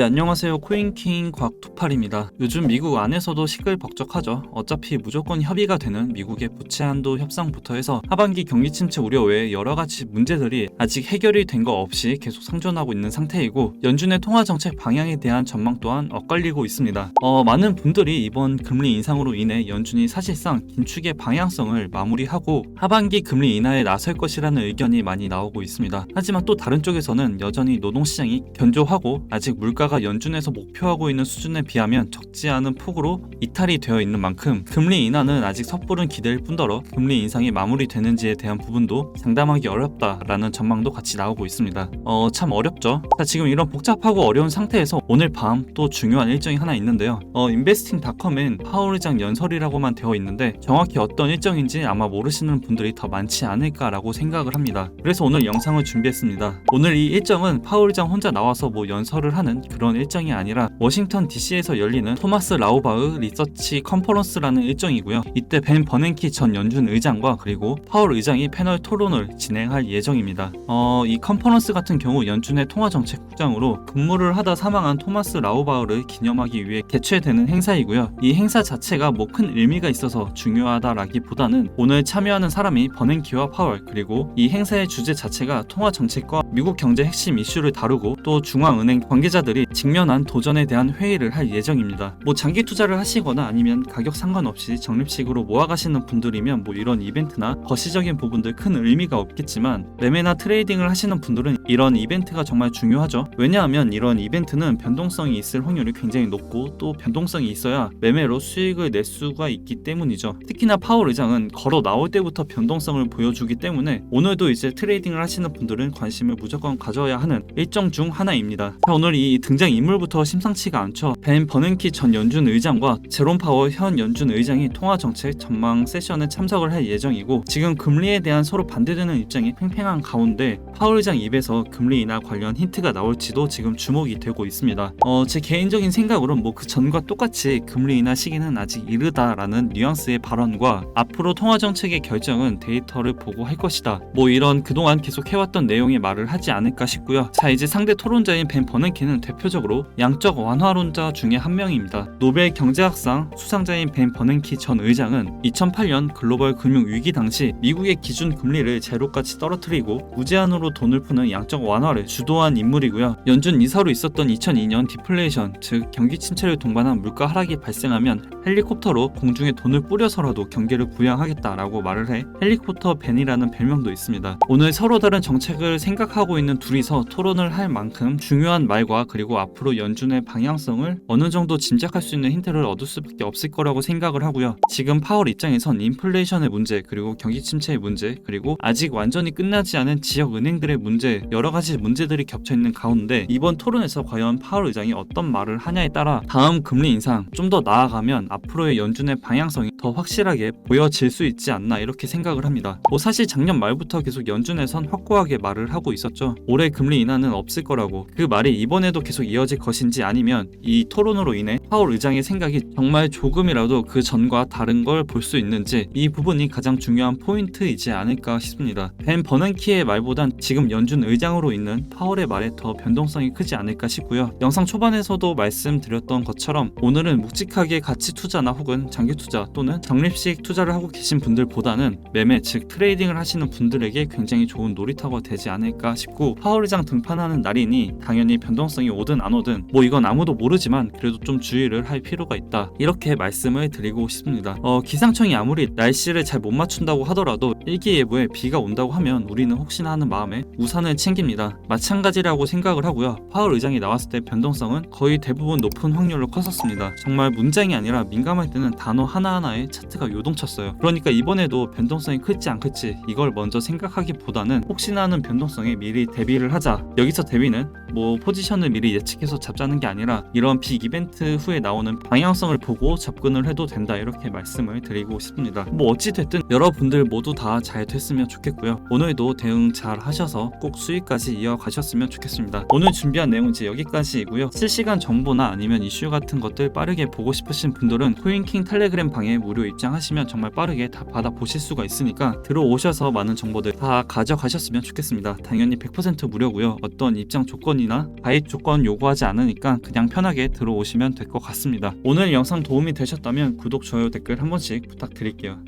네, 안녕하세요. 코인킹 곽투팔입니다. 요즘 미국 안에서도 시끌벅적하죠. 어차피 무조건 협의가 되는 미국의 부채 한도 협상부터 해서 하반기 경기 침체 우려 외에 여러가지 문제들이 아직 해결이 된 거 없이 계속 상존하고 있는 상태이고, 연준의 통화정책 방향에 대한 전망 또한 엇갈리고 있습니다. 많은 분들이 이번 금리 인상으로 인해 연준이 사실상 긴축의 방향성을 마무리하고 하반기 금리 인하에 나설 것이라는 의견이 많이 나오고 있습니다. 하지만 또 다른 쪽에서는 여전히 노동시장이 견조하고 아직 물가가 연준에서 목표하고 있는 수준에 비하면 적지 않은 폭으로 이탈이 되어 있는 만큼 금리 인하는 아직 섣부른 기대일 뿐더러 금리 인상이 마무리되는지에 대한 부분도 장담하기 어렵다라는 전망도 같이 나오고 있습니다. 참 어렵죠. 자, 지금 이런 복잡하고 어려운 상태에서 오늘 밤 또 중요한 일정이 하나 있는데요. investing.com엔 파월 의장 연설이라고만 되어 있는데 정확히 어떤 일정인지 아마 모르시는 분들이 더 많지 않을까라고 생각을 합니다. 그래서 오늘 영상을 준비했습니다. 오늘 이 일정은 파월 의장 혼자 나와서 연설을 하는 그런 일정이 아니라 워싱턴 DC에서 열리는 토마스 라우바흐 리서치 컨퍼런스라는 일정이고요. 이때 벤 버냉키 전 연준 의장과 그리고 파월 의장이 패널 토론을 진행할 예정입니다. 이 컨퍼런스 같은 경우 연준의 통화정책국장으로 근무를 하다 사망한 토마스 라우바흐를 기념하기 위해 개최되는 행사이고요. 이 행사 자체가 큰 의미가 있어서 중요하다라기보다는 오늘 참여하는 사람이 버냉키와 파월, 그리고 이 행사의 주제 자체가 통화정책과 미국 경제 핵심 이슈를 다루고 또 중앙은행 관계자들이 직면한 도전에 대한 회의를 할 예정입니다. 장기 투자를 하시거나 아니면 가격 상관없이 적립식으로 모아가시는 분들이면 이런 이벤트나 거시적인 부분들 큰 의미가 없겠지만, 매매나 트레이딩을 하시는 분들은 이런 이벤트가 정말 중요하죠. 왜냐하면 이런 이벤트는 변동성이 있을 확률이 굉장히 높고 또 변동성이 있어야 매매로 수익을 낼 수가 있기 때문이죠. 특히나 파월 의장은 걸어 나올 때부터 변동성을 보여주기 때문에 오늘도 이제 트레이딩을 하시는 분들은 관심을 무조건 가져야 하는 일정 중 하나입니다. 오늘 이 등장 인물부터 심상치가 않죠. 벤 버냉키 전 연준 의장과 제롬 파월 현 연준 의장이 통화정책 전망 세션에 참석을 할 예정이고, 지금 금리에 대한 서로 반대되는 입장이 팽팽한 가운데 파월 의장 입에서 금리 인하 관련 힌트가 나올지도 지금 주목이 되고 있습니다. 제 개인적인 생각으로 그 전과 똑같이 금리 인하 시기는 아직 이르다라는 뉘앙스의 발언과 앞으로 통화정책의 결정은 데이터를 보고 할 것이다, 이런 그동안 계속 해왔던 내용의 말을 하지 않을까 싶고요. 자, 이제 상대 토론자인 벤 버냉키는 대표적으로 양적 완화론자 중에 한 명입니다. 노벨 경제학상 수상자인 벤 버냉키 전 의장은 2008년 글로벌 금융 위기 당시 미국의 기준 금리를 제로까지 떨어뜨리고 무제한으로 돈을 푸는 양적 완화를 주도한 인물이고요. 연준 이사로 있었던 2002년 디플레이션, 즉 경기 침체를 동반한 물가 하락이 발생하면 헬리콥터로 공중에 돈을 뿌려서라도 경기를 부양하겠다라고 말을 해 헬리콥터 벤이라는 별명도 있습니다. 오늘 서로 다른 정책을 생각하고 있는 둘이서 토론을 할 만큼 중요한 말과 그리고 앞으로 연준의 방향성을 어느 정도 짐작할 수 있는 힌트를 얻을 수밖에 없을 거라고 생각을 하고요. 지금 파월 입장에선 인플레이션의 문제, 그리고 경기 침체의 문제, 그리고 아직 완전히 끝나지 않은 지역 은행들의 문제, 여러 가지 문제들이 겹쳐 있는 가운데 이번 토론에서 과연 파월 의장이 어떤 말을 하냐에 따라 다음 금리 인상, 좀 더 나아가면 앞으로의 연준의 방향성이 더 확실하게 보여질 수 있지 않나 이렇게 생각을 합니다. 사실 작년 말부터 계속 연준에선 확고하게 말을 하고 있었죠. 올해 금리 인하는 없을 거라고. 그 말이 이번에도 계속 이어질 것인지 아니면 이 토론으로 인해 파월 의장의 생각이 정말 조금이라도 그 전과 다른 걸 볼 수 있는지, 이 부분이 가장 중요한 포인트이지 않을까 싶습니다. 벤 버냉키의 말보단 지금 연준 의장으로 있는 파월의 말에 더 변동성이 크지 않을까 싶고요. 영상 초반에서도 말씀드렸던 것처럼 오늘은 묵직하게 가치 투자나 혹은 장기 투자 또는 적립식 투자를 하고 계신 분들보다는 매매, 즉 트레이딩을 하시는 분들에게 굉장히 좋은 놀이터가 되지 않을까 싶고, 파월 의장 등판하는 날이니 당연히 변동성이 오든 안 오든 이건 아무도 모르지만 그래도 좀 주의를 할 필요가 있다, 이렇게 말씀을 드리고 싶습니다. 기상청이 아무리 날씨를 잘 못 맞춘다고 하더라도 일기예보에 비가 온다고 하면 우리는 혹시나 하는 마음에 우산을 챙깁니다. 마찬가지라고 생각을 하고요. 파월 의장이 나왔을 때 변동성은 거의 대부분 높은 확률로 컸었습니다. 정말 문장이 아니라 민감할 때는 단어 하나하나에 차트가 요동쳤어요. 그러니까 이번에도 변동성이 클지 안 클지 이걸 먼저 생각하기보다는 혹시나 하는 변동성에 미리 대비를 하자. 여기서 대비는 포지션을 미리 예측해서 잡자는 게 아니라 이런 빅 이벤트 후에 나오는 방향성을 보고 접근을 해도 된다, 이렇게 말씀을 드리고 싶습니다. 어찌됐든 여러분들 모두 다 잘 됐으면 좋겠고요. 오늘도 대응 잘 하셔서 꼭 수익까지 이어가셨으면 좋겠습니다. 오늘 준비한 내용은 이제 여기까지이고요. 실시간 정보나 아니면 이슈 같은 것들 빠르게 보고 싶으신 분들은 코인킹 텔레그램 방에 무료 입장하시면 정말 빠르게 다 받아보실 수가 있으니까 들어오셔서 많은 정보들 다 가져가셨으면 좋겠습니다. 당연히 당연히 100% 무료고요. 어떤 입장 조건이나 가입 조건 요구하지 않으니까 그냥 편하게 들어오시면 될 것 같습니다. 오늘 영상 도움이 되셨다면 구독, 좋아요, 댓글 한 번씩 부탁드릴게요.